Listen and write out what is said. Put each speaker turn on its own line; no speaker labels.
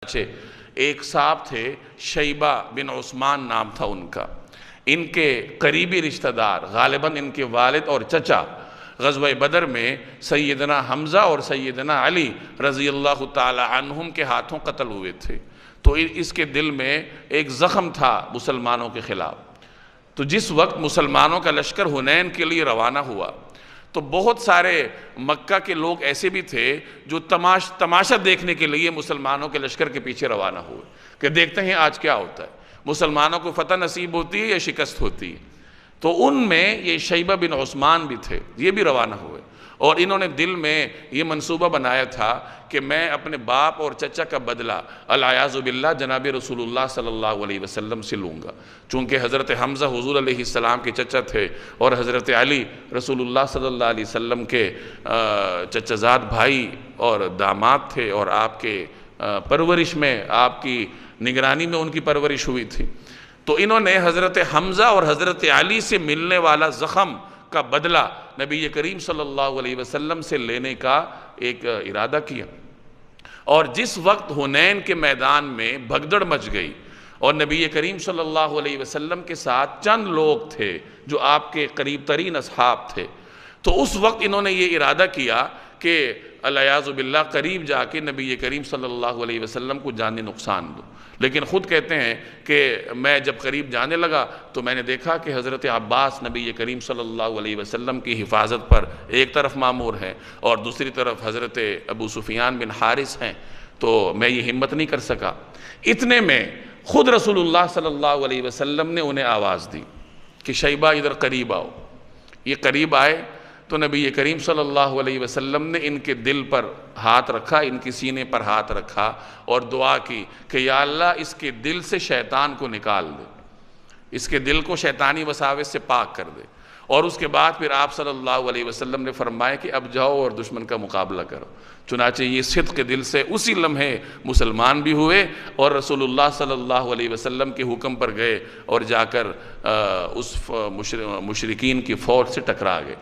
ایک صاحب تھے، شیبہ بن عثمان نام تھا ان کا۔ ان کے قریبی رشتہ دار غالباً ان کے والد اور چچا غزوہ بدر میں سیدنا حمزہ اور سیدنا علی رضی اللہ تعالی عنہم کے ہاتھوں قتل ہوئے تھے۔ تو اس کے دل میں ایک زخم تھا مسلمانوں کے خلاف۔ تو جس وقت مسلمانوں کا لشکر حنین کے لیے روانہ ہوا تو بہت سارے مکہ کے لوگ ایسے بھی تھے جو تماشا دیکھنے کے لیے مسلمانوں کے لشکر کے پیچھے روانہ ہوئے کہ دیکھتے ہیں آج کیا ہوتا ہے، مسلمانوں کو فتح نصیب ہوتی ہے یا شکست ہوتی ہے۔ تو ان میں یہ شیبہ بن عثمان بھی تھے، یہ بھی روانہ ہوئے اور انہوں نے دل میں یہ منصوبہ بنایا تھا کہ میں اپنے باپ اور چچا کا بدلہ العیاذ باللہ جناب رسول اللہ صلی اللہ علیہ وسلم سے لوں گا۔ چونکہ حضرت حمزہ حضور علیہ السلام کے چچا تھے اور حضرت علی رسول اللہ صلی اللہ علیہ وسلم کے چچا زاد بھائی اور داماد تھے، اور آپ کے پرورش میں، آپ کی نگرانی میں ان کی پرورش ہوئی تھی۔ تو انہوں نے حضرت حمزہ اور حضرت علی سے ملنے والا زخم کا بدلہ نبی کریم صلی اللہ علیہ وسلم سے لینے کا ایک ارادہ کیا۔ اور جس وقت حنین کے میدان میں بھگدڑ مچ گئی اور نبی کریم صلی اللہ علیہ وسلم کے ساتھ چند لوگ تھے جو آپ کے قریب ترین اصحاب تھے، تو اس وقت انہوں نے یہ ارادہ کیا کہ العیاذ باللہ قریب جا کے نبی کریم صلی اللہ علیہ وسلم کو جانی نقصان دو۔ لیکن خود کہتے ہیں کہ میں جب قریب جانے لگا تو میں نے دیکھا کہ حضرت عباس نبی کریم صلی اللہ علیہ وسلم کی حفاظت پر ایک طرف مامور ہیں اور دوسری طرف حضرت ابو سفیان بن حارث ہیں، تو میں یہ ہمت نہیں کر سکا۔ اتنے میں خود رسول اللہ صلی اللہ علیہ وسلم نے انہیں آواز دی کہ شیبہ ادھر قریب آؤ۔ یہ قریب آئے تو نبی کریم صلی اللہ علیہ وسلم نے ان کے دل پر ہاتھ رکھا، ان کی سینے پر ہاتھ رکھا اور دعا کی کہ یا اللہ اس کے دل سے شیطان کو نکال دے، اس کے دل کو شیطانی وساوس سے پاک کر دے۔ اور اس کے بعد پھر آپ صلی اللہ علیہ وسلم نے فرمایا کہ اب جاؤ اور دشمن کا مقابلہ کرو۔ چنانچہ یہ صدق کے دل سے اسی لمحے مسلمان بھی ہوئے اور رسول اللہ صلی اللہ علیہ وسلم کے حکم پر گئے اور جا کر اس مشرکین کی فوج سے ٹکرا گئے۔